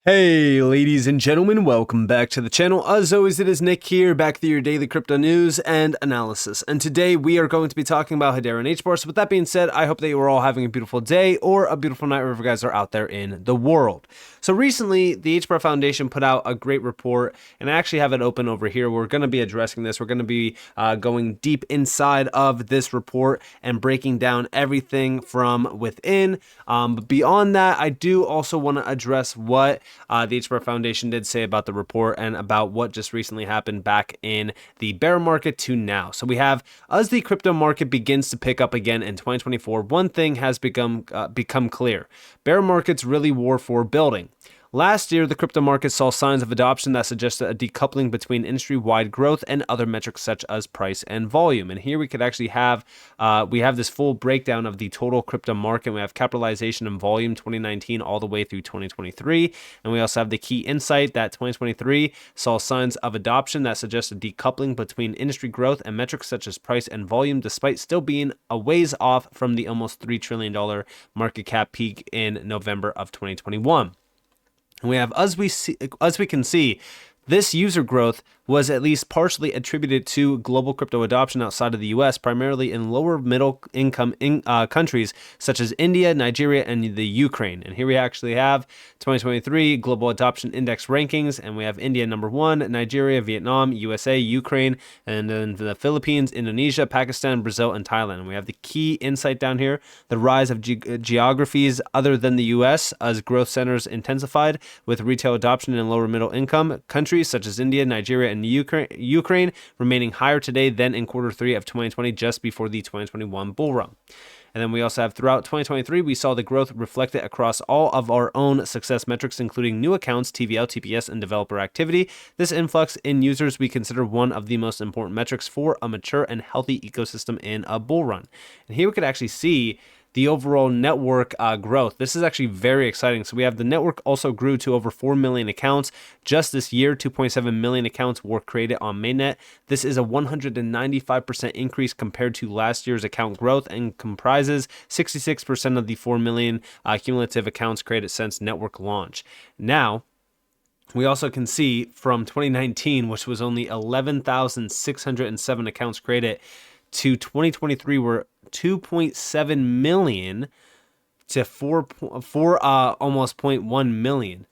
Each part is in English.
Hey ladies and gentlemen, welcome back to the channel. As always, it is Nick here, back with your daily crypto news and analysis. And today we are going to be talking about Hedera Hbar. So with that being said, I hope that you are all having a beautiful day or a beautiful night wherever you guys are out there in the world. So recently, the Hbar Foundation put out a great report, and I actually have it open over here. We're going to be addressing this. We're going to be going deep inside of this report and breaking down everything from within. But beyond that, I do also want to address what the Hbar Foundation did say about the report and about what just recently happened back in the bear market to now. So we have, as the crypto market begins to pick up again in 2024, one thing has become clear. Bear markets really war for building. Last year, the crypto market saw signs of adoption that suggested a decoupling between industry-wide growth and other metrics such as price and volume. And here we could actually have, we have this full breakdown of the total crypto market. We have capitalization and volume 2019 all the way through 2023. And we also have the key insight that 2023 saw signs of adoption that suggested decoupling between industry growth and metrics such as price and volume, despite still being a ways off from the almost $3 trillion market cap peak in November of 2021. And we have, as we can see, this user growth was at least partially attributed to global crypto adoption outside of the US, primarily in lower middle income countries such as India, Nigeria, and the Ukraine. And here we actually have 2023 Global Adoption Index rankings, and we have India number 1, Nigeria, Vietnam, USA, Ukraine, and then the Philippines, Indonesia, Pakistan, Brazil, and Thailand. And we have the key insight down here, the rise of geographies other than the US as growth centers intensified, with retail adoption in lower middle income countries such as India, Nigeria, and Ukraine remaining higher today than in Q3 of 2020, just before the 2021 bull run. And then we also have, throughout 2023, we saw the growth reflected across all of our own success metrics, including new accounts, TVL, TPS, and developer activity. This influx in users we consider one of the most important metrics for a mature and healthy ecosystem in a bull run. And here we could actually see the overall network growth. This is actually very exciting. So we have the network also grew to over 4 million accounts just this year. 2.7 million accounts were created on mainnet. This is a 195% increase compared to last year's account growth and comprises 66% of the 4 million cumulative accounts created since network launch. Now, we also can see from 2019, which was only 11,607 accounts created, to 2023 were 2.7 million to almost 0.1 million.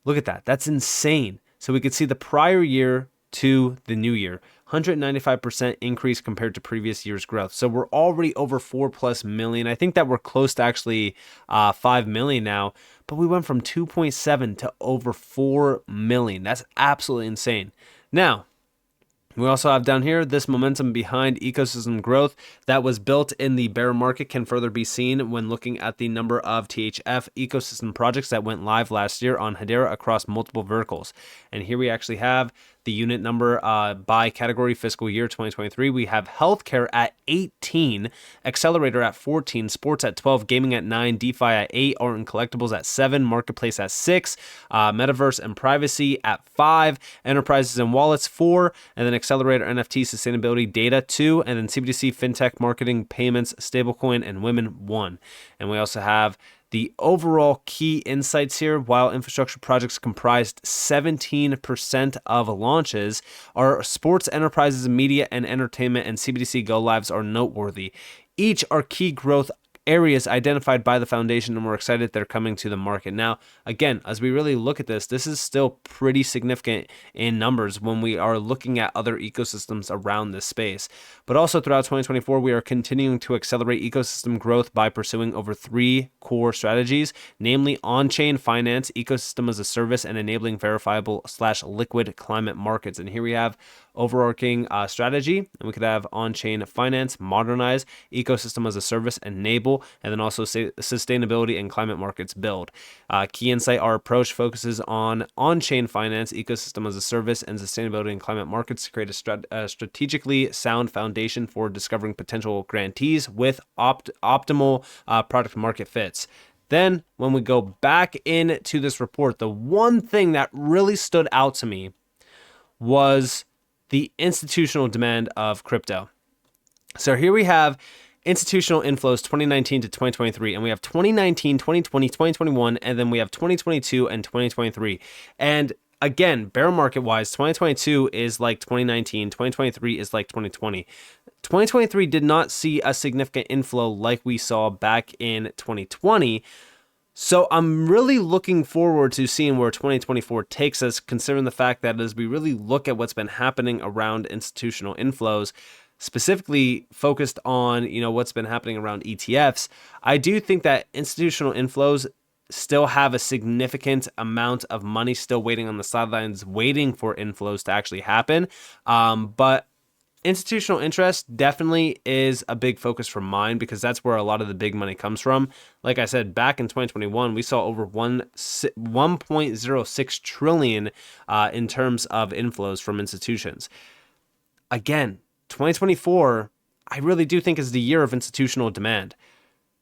Look at that. That's insane. So we could see the prior year to the new year, 195% increase compared to previous year's growth. So we're already over 4+ million. I think that we're close to actually 5 million now, but we went from 2.7 to over 4 million. That's absolutely insane. Now, we also have down here this momentum behind ecosystem growth that was built in the bear market can further be seen when looking at the number of THF ecosystem projects that went live last year on Hedera across multiple verticals. And here we actually have the unit number by category fiscal year 2023. We have healthcare at 18, accelerator at 14, sports at 12, gaming at 9, DeFi at 8, art and collectibles at 7, marketplace at 6, metaverse and privacy at 5, enterprises and wallets 4, and then accelerator NFT sustainability data 2, and then CBDC fintech marketing payments stablecoin and women 1. And we also have the overall key insights here. While infrastructure projects comprised 17% of launches, our sports, enterprises, media, and entertainment and CBDC go lives are noteworthy. Each are key growth areas identified by the foundation, and we're excited they're coming to the market. Now, again, as we really look at this, this is still pretty significant in numbers when we are looking at other ecosystems around this space. But also throughout 2024, we are continuing to accelerate ecosystem growth by pursuing over 3 core strategies, namely on-chain finance, ecosystem as a service, and enabling verifiable/liquid climate markets. And here we have overarching strategy, and we could have on-chain finance, modernize, ecosystem as a service, enable, and then also sustainability and climate markets build. Key insight, our approach focuses on-chain finance, ecosystem as a service, and sustainability and climate markets to create a strategically sound foundation for discovering potential grantees with optimal product market fits. Then when we go back into this report, the one thing that really stood out to me was the institutional demand of crypto. So here we have institutional inflows 2019 to 2023, and we have 2019, 2020, 2021, and then we have 2022 and 2023. And again, bear market wise, 2022 is like 2019, 2023 is like 2020. 2023 did not see a significant inflow like we saw back in 2020. So I'm really looking forward to seeing where 2024 takes us, considering the fact that as we really look at what's been happening around institutional inflows, specifically focused on, what's been happening around ETFs, I do think that institutional inflows still have a significant amount of money still waiting on the sidelines, waiting for inflows to actually happen. But institutional interest definitely is a big focus for mine because that's where a lot of the big money comes from. Like I said, back in 2021, we saw over 1.06 trillion in terms of inflows from institutions. Again, 2024, I really do think is the year of institutional demand.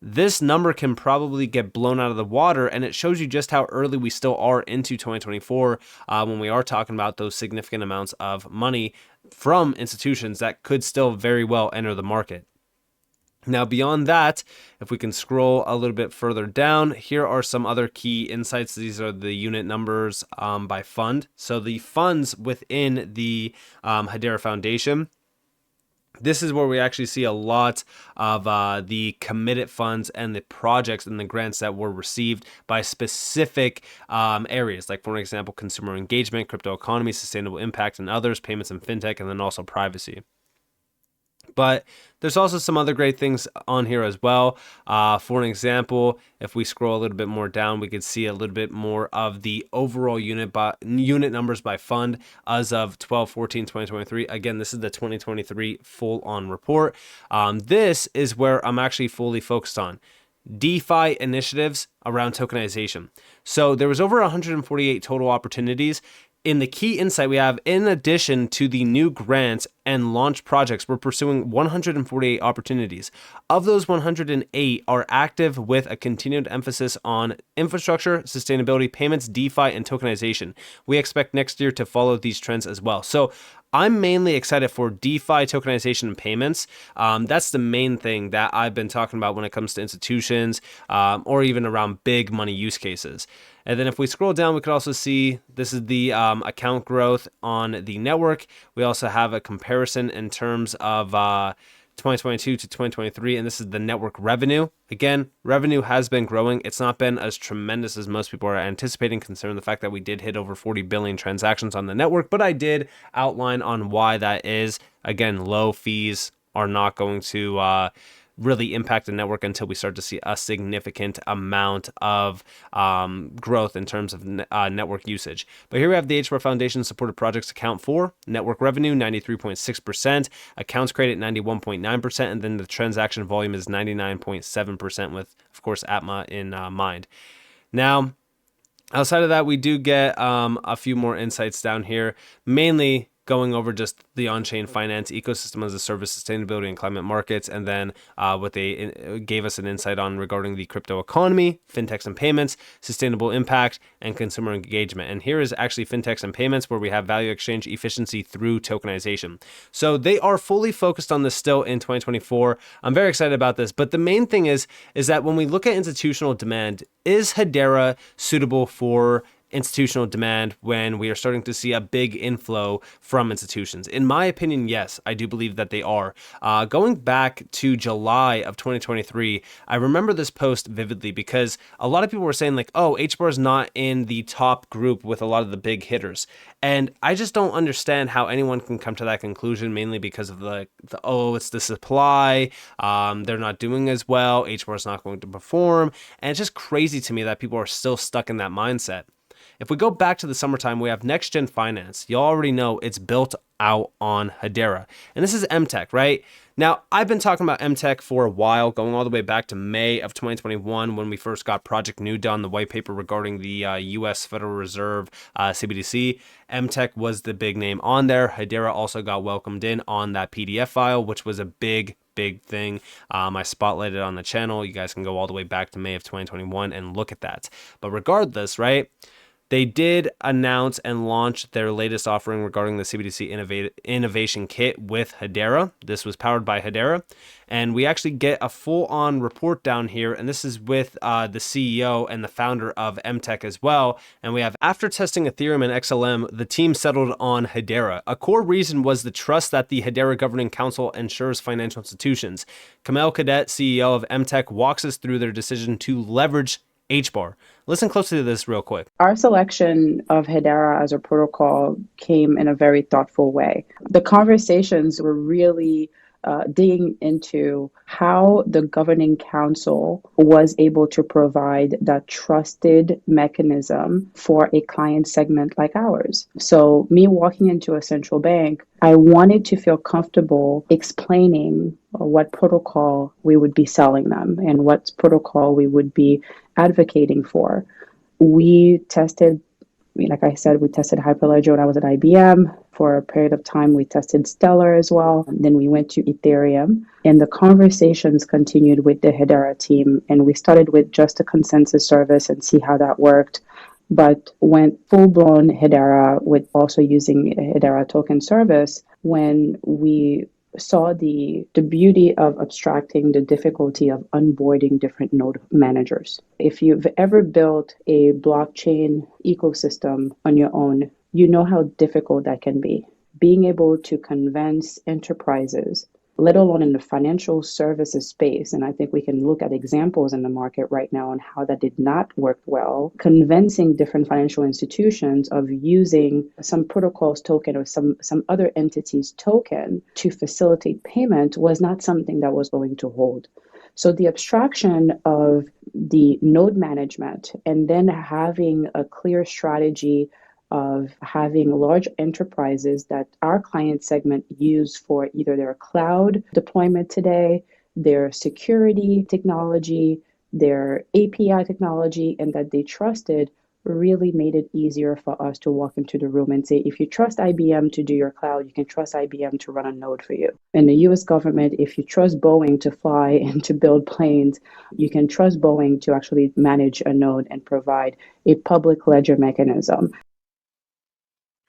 This number can probably get blown out of the water, and it shows you just how early we still are into 2024 when we are talking about those significant amounts of money from institutions that could still very well enter the market. Now, beyond that, if we can scroll a little bit further down, here are some other key insights. These are the unit numbers by fund. So the funds within the Hedera Foundation, this is where we actually see a lot of the committed funds and the projects and the grants that were received by specific areas, like, for example, consumer engagement, crypto economy, sustainable impact, and others, payments and fintech, and then also privacy. But there's also some other great things on here as well. For an example, if we scroll a little bit more down, we could see a little bit more of the overall unit numbers by fund as of 12/14/2023. Again, this is the 2023 full-on report. This is where I'm actually fully focused on DeFi initiatives around tokenization. So there was over 148 total opportunities. In the key insight we have, in addition to the new grants and launch projects, we're pursuing 148 opportunities. Of those, 108 are active with a continued emphasis on infrastructure, sustainability, payments, DeFi, and tokenization. We expect next year to follow these trends as well. So I'm mainly excited for DeFi, tokenization, and payments. That's the main thing that I've been talking about when it comes to institutions or even around big money use cases. And then if we scroll down, we could also see this is the account growth on the network. We also have a comparison in terms of 2022 to 2023, and this is the network revenue. Again, revenue has been growing. It's not been as tremendous as most people are anticipating, considering the fact that we did hit over 40 billion transactions on the network, but I did outline on why that is. Again, low fees are not going to really impact the network until we start to see a significant amount of growth in terms of network usage. But here we have the Hbar Foundation supported projects account for network revenue 93.6%, accounts created 91.9%, and then the transaction volume is 99.7% with, of course, Atma in mind. Now, outside of that, we do get a few more insights down here, mainly going over just the on-chain finance ecosystem as a service, sustainability and climate markets, and then what they gave us an insight on regarding the crypto economy, fintechs and payments, sustainable impact, and consumer engagement. And here is actually fintechs and payments where we have value exchange efficiency through tokenization. So they are fully focused on this still in 2024. I'm very excited about this, but the main thing is that when we look at institutional demand, is Hedera suitable for institutional demand when we are starting to see a big inflow from institutions? In my opinion, yes, I do believe that they are. Going back to July of 2023, I remember this post vividly because a lot of people were saying like, oh, Hbar is not in the top group with a lot of the big hitters. And I just don't understand how anyone can come to that conclusion, mainly because of it's the supply, they're not doing as well, Hbar is not going to perform. And it's just crazy to me that people are still stuck in that mindset. If we go back to the summertime, we have Next Gen Finance. You already know it's built out on Hedera. And this is MTech, right? Now, I've been talking about MTech for a while, going all the way back to May of 2021 when we first got Project New done, the white paper regarding the U.S. Federal Reserve CBDC. MTech was the big name on there. Hedera also got welcomed in on that PDF file, which was a big thing. I spotlighted on the channel. You guys can go all the way back to May of 2021 and look at that. But regardless, right? They did announce and launch their latest offering regarding the CBDC Innovation Kit with Hedera. This was powered by Hedera. And we actually get a full-on report down here, and this is with the CEO and the founder of MTech as well. And we have, after testing Ethereum and XLM, the team settled on Hedera. A core reason was the trust that the Hedera Governing Council ensures financial institutions. Kamel Cadet, CEO of MTech, walks us through their decision to leverage Hbar. Listen closely to this real quick. Our selection of Hedera as a protocol came in a very thoughtful way. The conversations were really digging into how the governing council was able to provide that trusted mechanism for a client segment like ours. So me walking into a central bank, I wanted to feel comfortable explaining what protocol we would be selling them and what protocol we would be advocating for. We tested, like I said, we tested Hyperledger when I was at IBM. For a period of time, we tested Stellar as well. And then we went to Ethereum. And the conversations continued with the Hedera team. And we started with just a consensus service and see how that worked. But went full-blown Hedera with also using Hedera token service when we saw the beauty of abstracting the difficulty of onboarding different node managers. If you've ever built a blockchain ecosystem on your own, you know how difficult that can be. Being able to convince enterprises, let alone in the financial services space, and I think we can look at examples in the market right now on how that did not work well, convincing different financial institutions of using some protocol's token or some other entity's token to facilitate payment was not something that was going to hold. So the abstraction of the node management and then having a clear strategy of having large enterprises that our client segment use for either their cloud deployment today, their security technology, their API technology, and that they trusted really made it easier for us to walk into the room and say, if you trust IBM to do your cloud, you can trust IBM to run a node for you. In the US government, if you trust Boeing to fly and to build planes, you can trust Boeing to actually manage a node and provide a public ledger mechanism.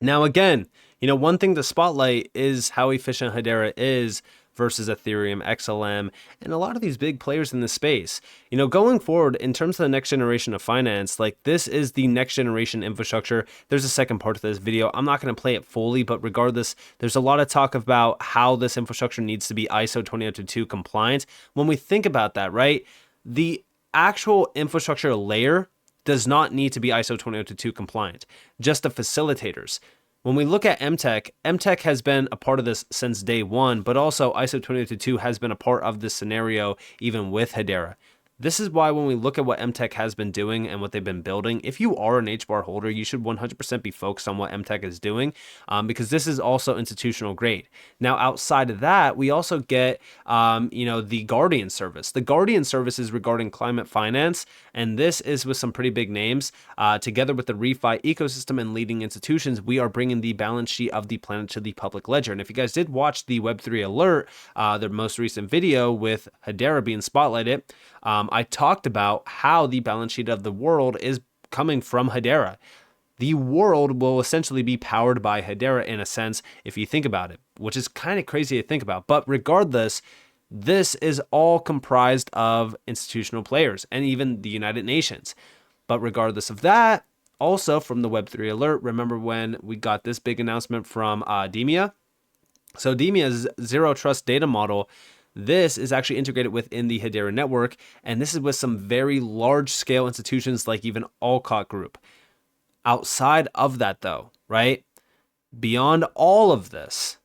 Now, again, one thing to spotlight is how efficient Hedera is versus Ethereum, XLM, and a lot of these big players in this space. Going forward, in terms of the next generation of finance, this is the next generation infrastructure. There's a second part to this video. I'm not going to play it fully, but regardless, there's a lot of talk about how this infrastructure needs to be ISO 20022 compliant. When we think about that, right, the actual infrastructure layer does not need to be ISO 20022 compliant, just the facilitators. When we look at MTech has been a part of this since day one, but also ISO 20022 has been a part of this scenario even with Hedera. This is why when we look at what MTech has been doing and what they've been building, if you are an Hbar holder, you should 100% be focused on what MTech is doing because this is also institutional grade. Now, outside of that, we also get, the Guardian service. The Guardian service is regarding climate finance, and this is with some pretty big names. Together with the refi ecosystem and leading institutions, we are bringing the balance sheet of the planet to the public ledger. And if you guys did watch the Web3 Alert, their most recent video with Hedera being spotlighted, I talked about how the balance sheet of the world is coming from Hedera. The world will essentially be powered by Hedera in a sense, if you think about it, which is kind of crazy to think about. But regardless, this is all comprised of institutional players and even the United Nations. But regardless of that, also from the Web3 Alert, remember when we got this big announcement from Demia? So Demia's zero trust data model, this is actually integrated within the Hedera network, and this is with some very large-scale institutions like even Alcott Group. Outside of that, though, right, beyond all of this,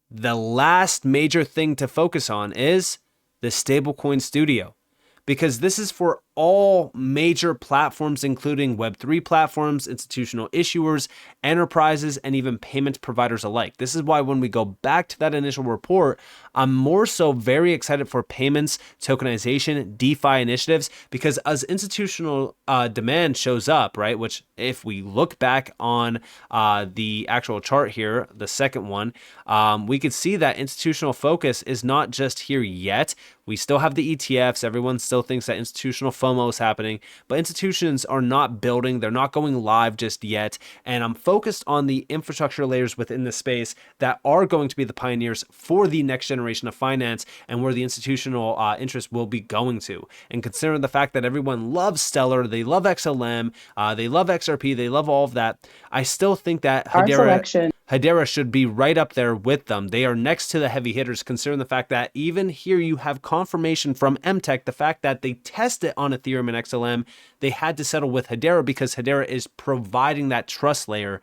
the last major thing to focus on is the Stablecoin Studio, because this is for all major platforms, including Web3 platforms, institutional issuers, enterprises, and even payment providers alike. This is why when we go back to that initial report, I'm more so very excited for payments, tokenization, DeFi initiatives, because as institutional demand shows up, right, which if we look back on the actual chart here, the second one, we could see that institutional focus is not just here yet. We still have the ETFs. Everyone still thinks that institutional focus FOMO is happening, but institutions are not building, they're not going live just yet. And I'm focused on the infrastructure layers within the space that are going to be the pioneers for the next generation of finance and where the institutional interest will be going to. And considering the fact that everyone loves Stellar, they love XLM, they love XRP, they love all of that, I still think that Hedera should be right up there with them. They are next to the heavy hitters, considering the fact that even here you have confirmation from MTech, the fact that they tested on Ethereum and XLM, they had to settle with Hedera because Hedera is providing that trust layer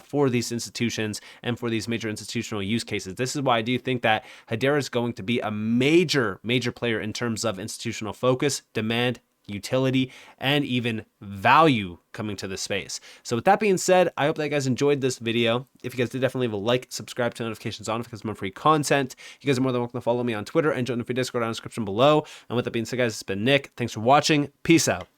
for these institutions and for these major institutional use cases. This is why I do think that Hedera is going to be a major player in terms of institutional focus, demand, utility, and even value coming to the space. So with that being said, I hope that you guys enjoyed this video. If you guys did, definitely leave a like, subscribe, to notifications on because more free content. You guys are more than welcome to follow me on Twitter and join the free Discord down in the description below. And with that being said, guys, it's been Nick. Thanks for watching. Peace out.